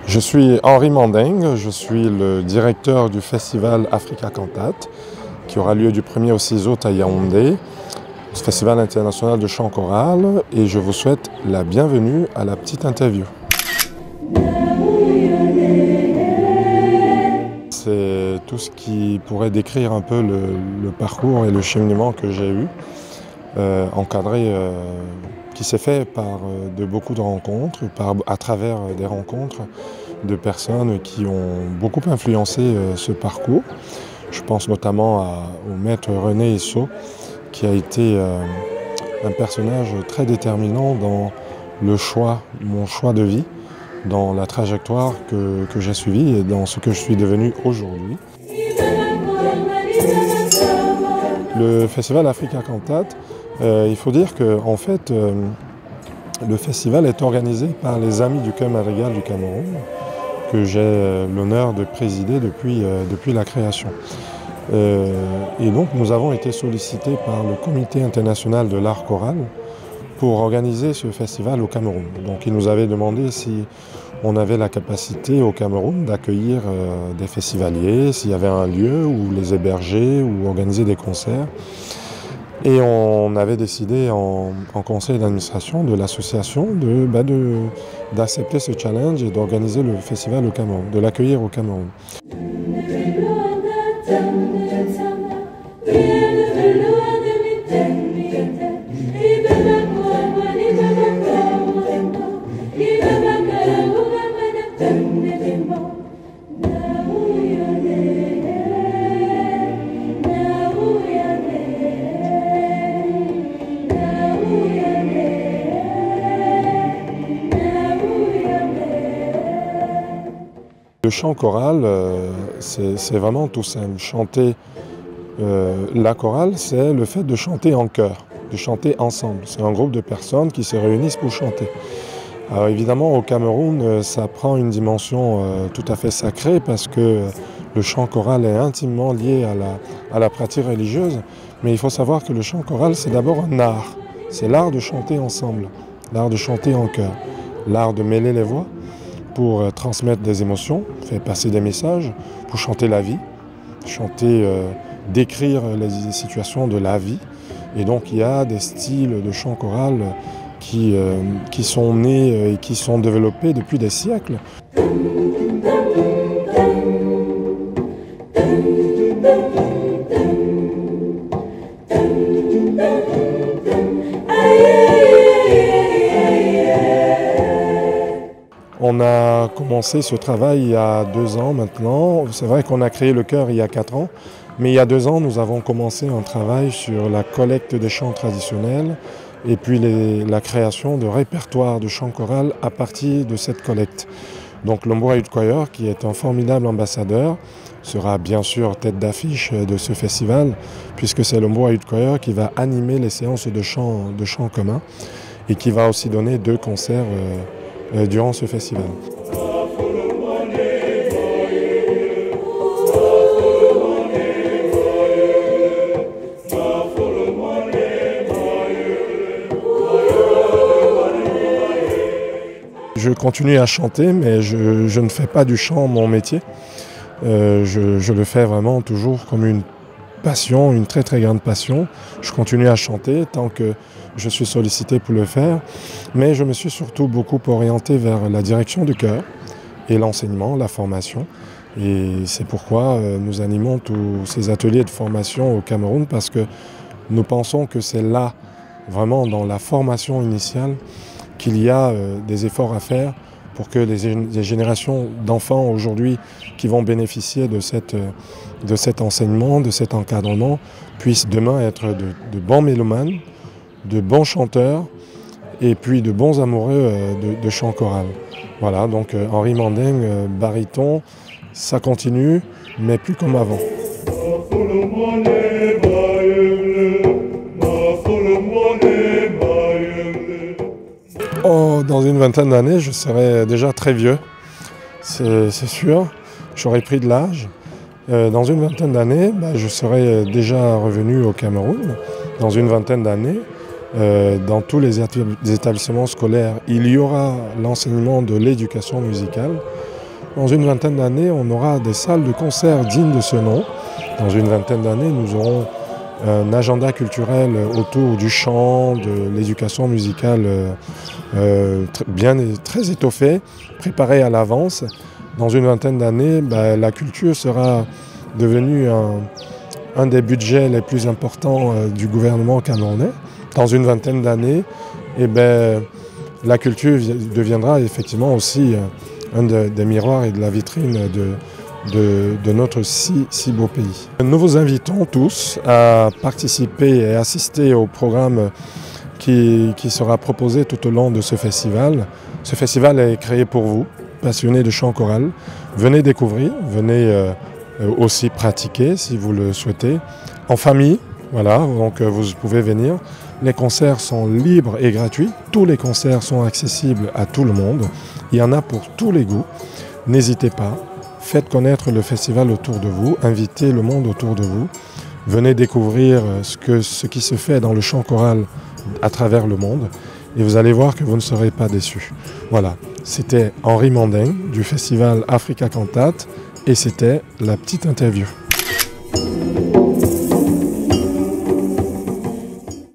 Je suis Henri Manding, je suis le directeur du festival Africa Cantate qui aura lieu du 1er au 6 août à Yaoundé, festival international de chant choral, et je vous souhaite la bienvenue à la petite interview. C'est tout ce qui pourrait décrire un peu le parcours et le cheminement que j'ai eu, encadré, qui s'est fait par beaucoup de rencontres, à travers des rencontres de personnes qui ont beaucoup influencé ce parcours. Je pense notamment au maître René Esso, qui a été un personnage très déterminant dans mon choix de vie, dans la trajectoire que j'ai suivie et dans ce que je suis devenu aujourd'hui. Le festival Africa Cantate, il faut dire que en fait, le festival est organisé par les Amis du Chœur Madrigal du Cameroun, que j'ai l'honneur de présider depuis la création. Et donc nous avons été sollicités par le Comité international de l'art choral pour organiser ce festival au Cameroun. Donc ils nous avaient demandé si on avait la capacité au Cameroun d'accueillir des festivaliers, s'il y avait un lieu où les héberger ou organiser des concerts. Et on avait décidé en conseil d'administration de l'association d'accepter ce challenge et d'organiser le festival au Cameroun, de l'accueillir au Cameroun. Le chant choral, c'est vraiment tout simple. Chanter la chorale, c'est le fait de chanter en chœur, de chanter ensemble. C'est un groupe de personnes qui se réunissent pour chanter. Alors évidemment, au Cameroun, ça prend une dimension tout à fait sacrée parce que le chant choral est intimement lié à la pratique religieuse. Mais il faut savoir que le chant choral, c'est d'abord un art. C'est l'art de chanter ensemble, l'art de chanter en chœur, l'art de mêler les voix pour transmettre des émotions, faire passer des messages, pour chanter la vie, chanter, décrire les situations de la vie. Et donc il y a des styles de chant choral qui sont nés et qui sont développés depuis des siècles. On a commencé ce travail il y a 2 ans maintenant. C'est vrai qu'on a créé le chœur il y a 4 ans, mais il y a 2 ans, nous avons commencé un travail sur la collecte des chants traditionnels et puis la création de répertoires de chants choral à partir de cette collecte. Donc l'Omboa Youth Choir, qui est un formidable ambassadeur, sera bien sûr tête d'affiche de ce festival, puisque c'est l'Omboa Youth Choir qui va animer les séances de chants communs et qui va aussi donner 2 concerts durant ce festival. Je continue à chanter, mais je ne fais pas du chant mon métier. Je le fais vraiment toujours comme une passion, une très très grande passion. Je continue à chanter tant que je suis sollicité pour le faire, mais je me suis surtout beaucoup orienté vers la direction du chœur et l'enseignement, la formation. Et c'est pourquoi nous animons tous ces ateliers de formation au Cameroun, parce que nous pensons que c'est là, vraiment dans la formation initiale, qu'il y a des efforts à faire pour que les générations d'enfants aujourd'hui qui vont bénéficier de cet enseignement, de cet encadrement, puissent demain être de bons mélomanes, de bons chanteurs et puis de bons amoureux de chant choral. Voilà, donc Henri Manding, baryton, ça continue, mais plus comme avant. Oh, dans une vingtaine d'années, je serai déjà très vieux. c'est sûr. J'aurais pris de l'âge. Dans une vingtaine d'années, je serai déjà revenu au Cameroun. Dans une vingtaine d'années, dans tous les établissements scolaires, il y aura l'enseignement de l'éducation musicale. Dans une vingtaine d'années, on aura des salles de concert dignes de ce nom. Dans une vingtaine d'années, nous aurons un agenda culturel autour du chant, de l'éducation musicale très étoffé, préparé à l'avance. Dans une vingtaine d'années, la culture sera devenue un des budgets les plus importants du gouvernement camerounais. Dans une vingtaine d'années, la culture deviendra effectivement aussi un des miroirs et de la vitrine de notre si beau pays. Nous vous invitons tous à participer et assister au programme qui sera proposé tout au long de ce festival. Ce festival est créé pour vous, passionnés de chant choral. Venez découvrir, venez aussi pratiquer si vous le souhaitez. En famille, voilà, donc vous pouvez venir. Les concerts sont libres et gratuits. Tous les concerts sont accessibles à tout le monde. Il y en a pour tous les goûts. N'hésitez pas. Faites connaître le festival autour de vous. Invitez le monde autour de vous. Venez découvrir ce qui se fait dans le chant choral à travers le monde. Et vous allez voir que vous ne serez pas déçus. Voilà. C'était Henri Mandin du festival Africa Cantate. Et c'était la petite interview.